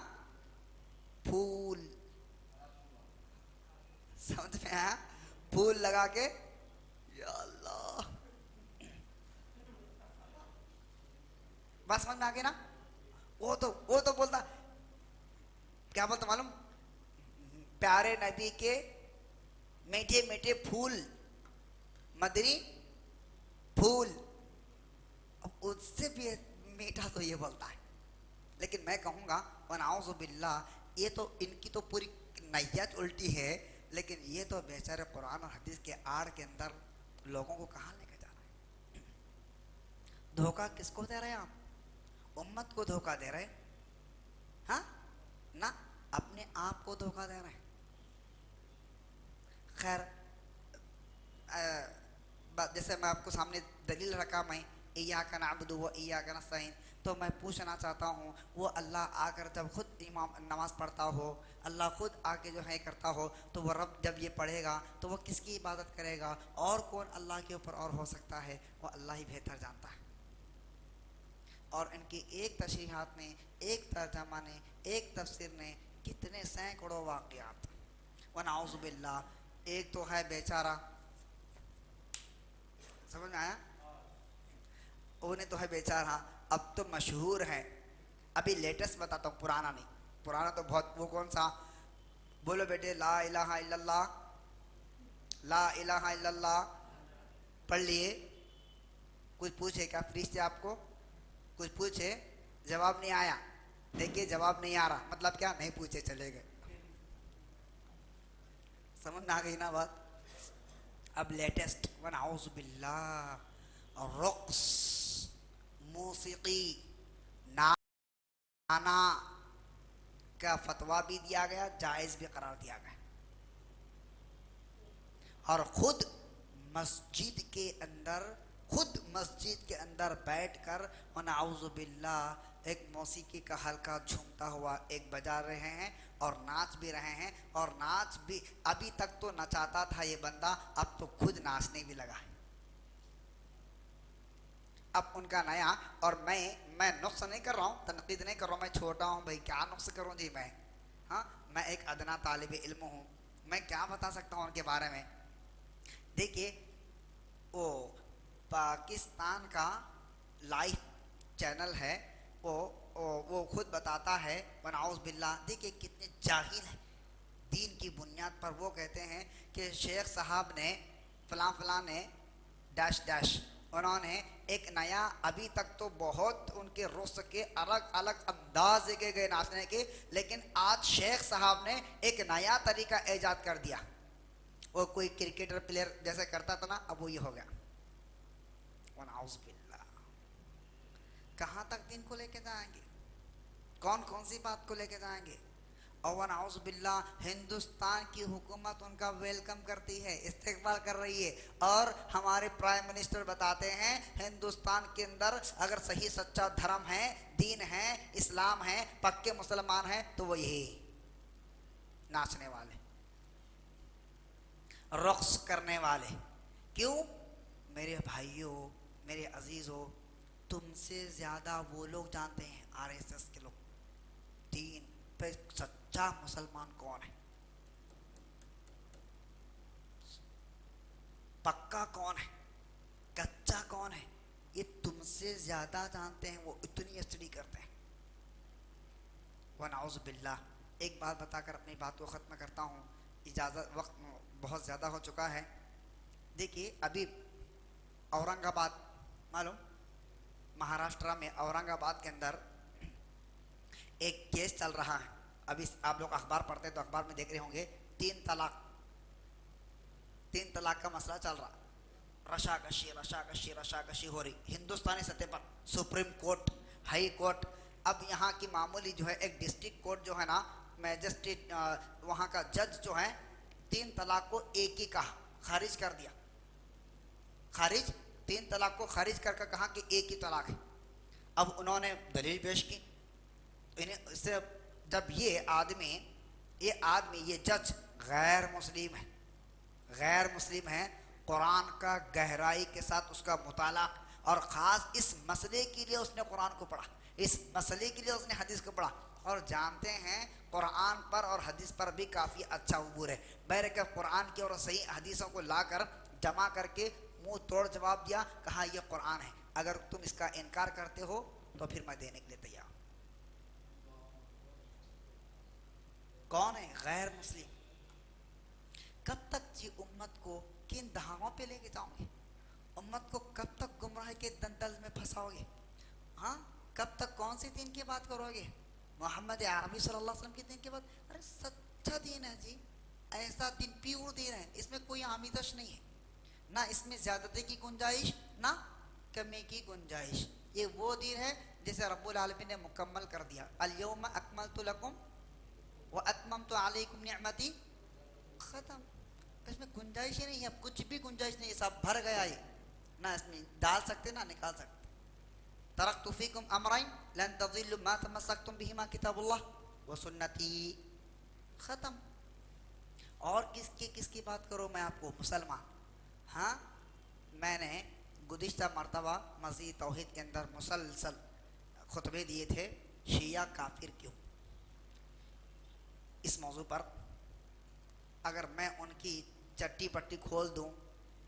[SPEAKER 1] फूल। समझ में आया? फूल लगा के या अल्लाह, बात समझ में आ गई ना? वो तो बोलता क्या बोलता मालूम? प्यारे नबी के मीठे मीठे फूल मदनी फूल, अब उससे भी मीठा तो ये बोलता है। लेकिन मैं कहूँगा वनाउज़ु बिल्लाह, ये तो इनकी तो पूरी नैयत उल्टी है, लेकिन ये तो बेचारे कुरान और हदीस के आड़ के अंदर लोगों को कहाँ लेके जा रहे हैं। धोखा किसको दे रहे हैं आप? उम्मत को धोखा दे रहे हैं, हाँ ना, अपने आप को धोखा दे रहे हैं। खैर, जैसे मैं आपको सामने दलील रखा, मैं इय्याका नअबुदु व इय्याका नस्तईन, तो मैं पूछना चाहता हूँ, वो अल्लाह आकर जब खुद इमाम नमाज पढ़ता हो, अल्लाह खुद आके जो है करता हो, तो वह रब जब ये पढ़ेगा तो वह किसकी इबादत करेगा? और कौन अल्लाह के ऊपर और हो सकता है? वो अल्लाह ही बेहतर जानता है। और इनकी एक तशरीहात ने, एक तर्जमा ने, एक तफसीर ने कितने सैकड़ों वाक़यात। व नाउज़ु बिल्लाह, एक तो है बेचारा, समझ में आया? उन्हें तो है बेचारा, अब तो मशहूर है। अभी लेटेस्ट बताता हूँ, पुराना नहीं, पुराना तो बहुत, वो कौन सा, बोलो बेटे ला इलाहा इल्लल्लाह, ला इलाहा इल्लल्लाह पढ़ लिए। कुछ पूछे क्या फरिश्ते आपको? कुछ पूछे, जवाब नहीं आया। देखिए जवाब नहीं आ रहा, मतलब क्या, नहीं पूछे चले गए। समझ में आ गई ना बात? अब लेटेस्ट वनाउज़ु बिल्लाह, रक़्स, मौसीकी, नाना का फतवा भी दिया गया, जायज़ भी करार दिया गया। और खुद मस्जिद के अंदर बैठकर वनाउज़ु बिल्लाह एक मौसीकी का हल्का झूमता हुआ एक बजा रहे हैं और नाच भी रहे हैं। और नाच भी, अभी तक तो नचाता था ये बंदा, अब तो खुद नाचने भी लगा है। अब उनका नया, और मैं नुक्स नहीं कर रहा हूँ, तनकीद नहीं कर रहा हूँ, मैं छोटा हूँ भाई, क्या नुक्स करूँ जी मैं, हाँ, मैं एक अदना तालिब इल्म हूँ, मैं क्या बता सकता हूँ उनके बारे में। देखिए, वो पाकिस्तान का लाइव चैनल है, वो खुद बताता है वनाउज़ बिल्लाह, देखिए कितने जाहिल है। दीन की बुनियाद पर वो कहते हैं कि शेख साहब ने फलां ने डैश डैश, उन्होंने एक नया, अभी तक तो बहुत उनके रुस के अलग अलग अंदाज देखे गए नाचने के, लेकिन आज शेख साहब ने एक नया तरीका ईजाद कर दिया। वो कोई क्रिकेटर प्लेयर जैसे करता था ना, अब वो ये हो गया। वनाउज़ बिल्लाह, कहाँ तक दिन को लेके जाएंगे? कौन कौन सी बात को लेके जाएंगे? और वनाउज़ बिल्लाह, हिंदुस्तान की हुकूमत उनका वेलकम करती है, इस्तकबाल कर रही है। और हमारे प्राइम मिनिस्टर बताते हैं हिंदुस्तान के अंदर अगर सही सच्चा धर्म है, दीन है, इस्लाम है, पक्के मुसलमान हैं, तो वो यही नाचने वाले, रक़्स करने वाले। क्यों? मेरे भाइयों, मेरे अजीज़ों, तुमसे ज़्यादा वो लोग जानते हैं, आरएसएस के लोग, दीन पे सच्चा मुसलमान कौन है, पक्का कौन है, कच्चा कौन है, ये तुमसे ज़्यादा जानते हैं। वो इतनी स्टडी करते हैं। वनाउज़ु बिल्लाह, एक बात बताकर अपनी बात को ख़त्म करता हूँ, इजाज़त, वक्त बहुत ज़्यादा हो चुका है। देखिए, अभी औरंगाबाद, मालूम, महाराष्ट्र में औरंगाबाद के अंदर एक केस चल रहा है। अभी आप लोग अखबार पढ़ते हैं तो अखबार में देख रहे होंगे, 3 तलाक का मसला चल रहा, रशाकशी हो रही हिंदुस्तानी सतह पर, सुप्रीम कोर्ट, हाई कोर्ट। अब यहाँ की मामूली जो है एक डिस्ट्रिक्ट कोर्ट जो है ना, मैजिस्ट्रेट, वहाँ का जज जो है, 3 तलाक को एक ही कहा, खारिज कर दिया, खारिज, 3 तलाक को खारिज करके कहा कि एक ही तलाक है। अब उन्होंने दलील पेश की, इन्हें इससे जब ये आदमी ये जज गैर मुस्लिम है, कुरान का गहराई के साथ उसका मुताला, और ख़ास इस मसले के लिए उसने कुरान को पढ़ा, इस मसले के लिए उसने हदीस को पढ़ा, और जानते हैं कुरान पर और हदीस पर भी काफ़ी अच्छा उबूर है। बहरकैफ कुरान की और सही हदीसों को लाकर जमा करके मुंह तोड़ जवाब दिया, कहा यह कुरान है, अगर तुम इसका इनकार करते हो तो फिर मैं देने के लिए तैयार हूँ। कौन है? गैर मुस्लिम। कब तक जी उम्मत को किन धागों पे लेके जाओगे? उम्मत को कब तक गुमराह के दंदल में फंसाओगे? हाँ, कब तक कौन सी दीन की बात करोगे? मोहम्मद अरबी सल्लल्लाहु अलैहि वसल्लम के दीन की बात? अरे सच्चा दीन है जी, ऐसा दीन, प्योर दीन है, इसमें कोई आमिदश नहीं है, ना इसमें ज्यादती की गुंजाइश ना कमी की गुंजाइश। ये वो दीन है जिसे रब्बुल आलमीन ने मुकम्मल कर दिया। अल-यौमा अकमलतु लकुम व अतममतु अलैकुम निअमती, खत्म। इसमें गुंजाइश ही नहीं है, अब कुछ भी गुंजाइश नहीं है, सब भर गया ये, ना इसमें डाल सकते ना निकाल सकते। तरक्तु फीकुम अमरैन लन तज़िल्लु मा तमस्सकतुम बिहिमा किताबुल्लाह व सुन्नती, खत्म। और किसकी बात करो मैं आपको? मुसलमान। हाँ, मैंने गुज़िश्ता मरतबा मस्जिद तौहीद के अंदर मुसलसल खुतबे दिए थे, शिया काफिर क्यों। इस मौजू पर अगर मैं उनकी चट्टी पट्टी खोल दूं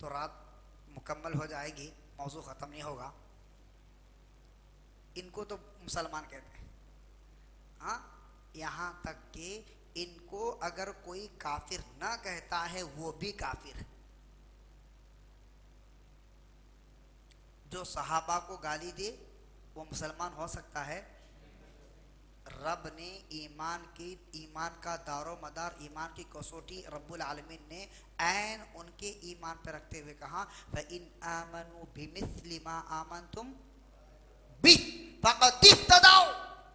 [SPEAKER 1] तो रात मुकम्मल हो जाएगी, मौजू ख़त्म नहीं होगा। इनको तो मुसलमान कहते हैं। हाँ, यहाँ तक कि इनको अगर कोई काफिर ना कहता है वो भी काफिर है। जो सहाबा को गाली दे वो मुसलमान हो सकता है? रब ने ईमान का दारो मदार, ईमान की कसौटी रब्बुल आलमीन ने ऐन उनके ईमान पर रखते हुए कहा, फ़इन आमनु बिमिस्लि मा आमनतुम बिही फ़क़द इह्तदौ।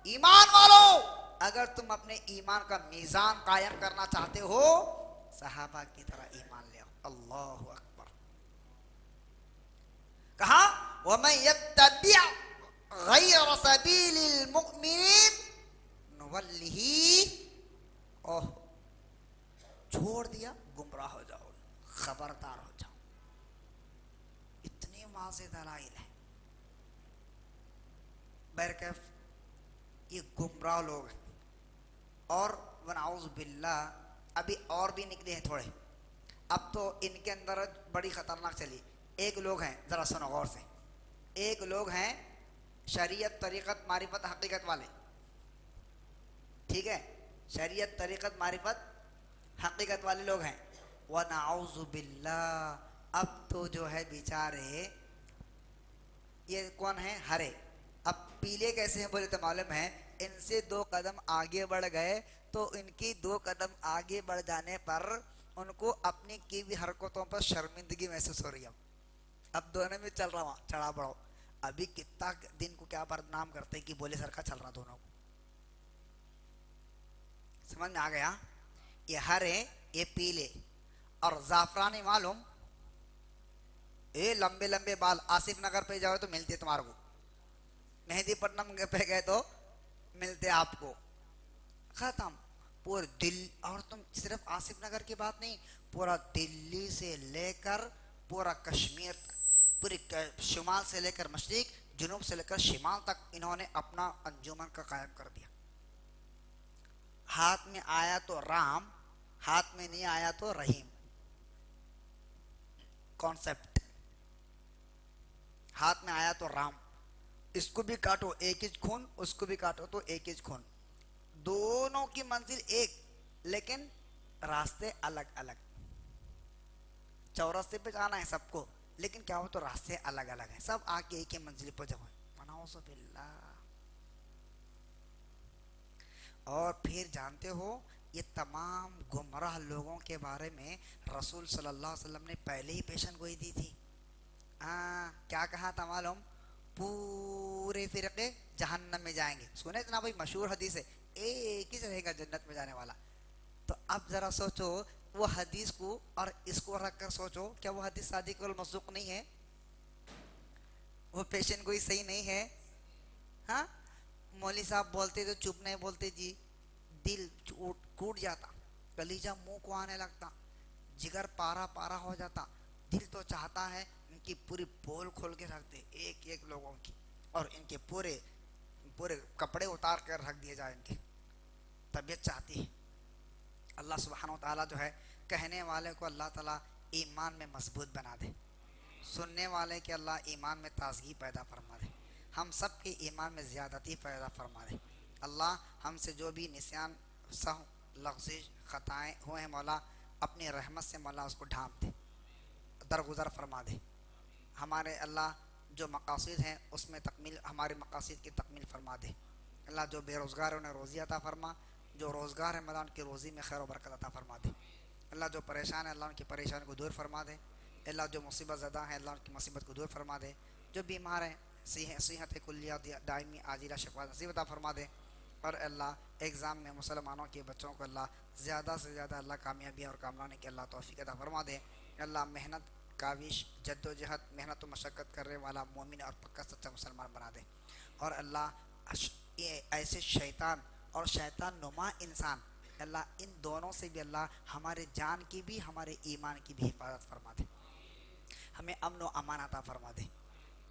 [SPEAKER 1] ईमान वालों, अगर तुम अपने ईमान का मीज़ान कायम करना चाहते हो, सहाबा की तरह ईमान ले आओ। अल्लाहु अकबर। कहा, वमन यत्तबि गैर सबीलिल मुमिनीन नुवल्लिही, ओह, छोड़ दिया, गुमराह हो जाओ, खबरदार हो जाओ। इतनी वाज़ेह दलाइल है। बहरकैफ ये गुमराह लोग हैं। और वनाउज़ बिल्लाह अभी और भी निकले हैं थोड़े। अब तो इनके अंदर बड़ी खतरनाक चली। एक लोग हैं, ज़रा सुनो गौर से, एक लोग हैं शरीयत तरीक़त मारिफत हकीकत वाले, ठीक है, शरीयत तरीक़त मारिफत हकीकत वाले लोग हैं। वनाउज़ु बिल्लाह अब तो जो है बेचारे, ये कौन है? हरे। अब पीले कैसे हैं बोले तो मालूम है, इनसे 2 कदम आगे बढ़ गए तो इनकी 2 कदम आगे बढ़ जाने पर उनको अपनी की भी हरकतों पर शर्मिंदगी महसूस हो रही है। अब दोनों में चल रहा वहाँ चढ़ा बढ़ो। अभी कितना दिन को क्या बदनाम करते हैं कि बोले सर का चल रहा दोनों को। समझ में आ गया? ये हरे, ये पीले और जाफरानी मालूम, ये लंबे लंबे बाल आसिफ नगर पे जाओ तो मिलते तुम्हारे को, मेहदीपट्टनम पे गए तो मिलते आपको, खत्म। पूरे दिल्ली, और तुम सिर्फ आसिफ नगर की बात नहीं, पूरा दिल्ली से लेकर पूरा कश्मीर तक, पूरी शुमाल से लेकर मशरिक, जुनूब से लेकर शिमाल तक इन्होंने अपना अंजुमन का कायम कर दिया। हाथ में आया तो राम, हाथ में नहीं आया तो रहीम, कॉन्सेप्ट। हाथ में आया तो राम, इसको भी काटो एक इंच खून, उसको भी काटो तो एक इंच खून, दोनों की मंजिल एक, लेकिन रास्ते अलग अलग। चौरास्ते पे जाना है सबको, लेकिन क्या हो तो रास्ते अलग अलग हैं, सब आके एक ही मंजिल पर जाओ। और फिर जानते हो, ये तमाम गुमराह लोगों के बारे में रसूल सल्लल्लाहु अलैहि वसल्लम ने पहले ही पेशन गोई दी थी। क्या कहा था मालूम? पूरे फिरके जहन्नम में जाएंगे। सुने ना भाई, मशहूर हदीस है, एक ही रहेगा जन्नत में जाने वाला। तो अब जरा सोचो, वो हदीस को और इसको रख कर सोचो, क्या वो हदीस सादिक वल मसदूक नहीं है? वो पेशन गोई सही नहीं है? हाँ, मौली साहब बोलते तो चुप नहीं बोलते जी, दिल टूट जाता, कलीजा मुंह को आने लगता, जिगर पारा पारा हो जाता। दिल तो चाहता है इनकी पूरी पोल खोल के रख दे, एक एक लोगों की, और इनके पूरे पूरे कपड़े उतार कर रख दिए जाए। इनकी तबीयत चाहती है। अल्लाह सुब्हानहू व तआला जो है, कहने वाले को अल्लाह ताला ईमान में मजबूत बना दे, सुनने वाले के अल्लाह ईमान में ताजगी पैदा फरमा दे, हम सब के ईमान में ज़्यादती पैदा फरमा दे। अल्लाह हमसे जो भी निस्यान, सहव, लग़्ज़िश, ख़ताएँ हुए हैं, मौला अपनी रहमत से मौला उसको ढांप दे। दरगुजर फरमा दे। हमारे अल्लाह जो मकासद हैं उसमें तकमील, हमारे मकासद की तकमील फरमा दे। अल्लाह जो बेरोज़गार है उन्हें रोज़ी अता फरमा, जो रोज़गार है अल्लाह उनकी रोज़ी में खैर बरकत अता फरमा दे। अल्लाह जो परेशान है अल्लाह उनकी परेशानी को दूर फरमा दे। अल्लाह जो मुसीबत ज़दा है अल्लाह उनकी मुसीबत को दूर फरमा दे। जो बीमार हैं सेहत कुल्लिया दायमी आजिला शफा नसीब अता फरमा दे। और अल्लाह एग्ज़ाम में मुसलमानों के बच्चों को अल्लाह ज़्यादा से ज़्यादा अल्लाह कामयाबी और कामयाबी के अल्लाह तौफीक अता फरमा दे। अल्लाह मेहनत काविश जद्दोजहद मेहनत व मशक्क़त करने वाला मोमिन और पक्का सच्चा मुसलमान बना दे। और अल्लाह ये ऐसे शैतान और शैतान नुमा इंसान अल्लाह इन दोनों से भी अल्लाह हमारे जान की भी हमारे ईमान की भी हिफाजत फरमा दे। हमें अमन व अमान अता फरमा दे।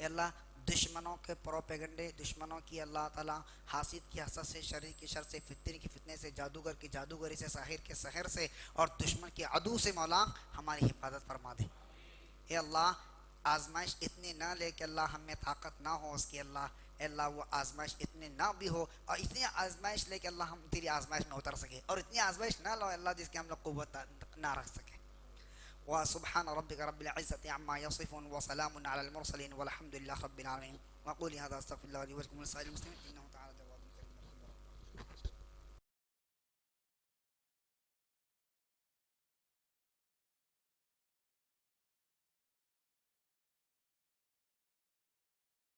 [SPEAKER 1] अल्लाह दुश्मनों के प्रोपेगंडे, दुश्मनों की अल्लाह ताला हासिद की हसद से, शरीर की शर से, फितने की फितने से, जादूगर की जादूगरी से, साहिर के सहर से और दुश्मन के अदू से मौला हमारी हिफाजत फरमा दे। ए अल्लाह आजमाइश इतनी ना ले कि अल्लाह हमें ताकत ना हो उसकी। अल्लाह वो आजमाइश इतनी ना भी हो और इतनी आजमाइश ले कि अल्लाह हम तेरी आजमाइश में उतर सके, और इतनी आजमाइश ना लो अल्लाह जिसकी हम लोग क़ुव्वत ना रख सके। व सुब्हान रब्बिका रब्बिल इज़्ज़ति अम्मा यसिफून व सलामुन अलल मुरसलीन वल्हम्दुलिल्लाहि रब्बिल आलमीन। व क़ूली हाज़ा अस्तग़फिरुल्लाह ली व लकुम व लिसाइरिल मुस्लिमीन इन्नहु तआला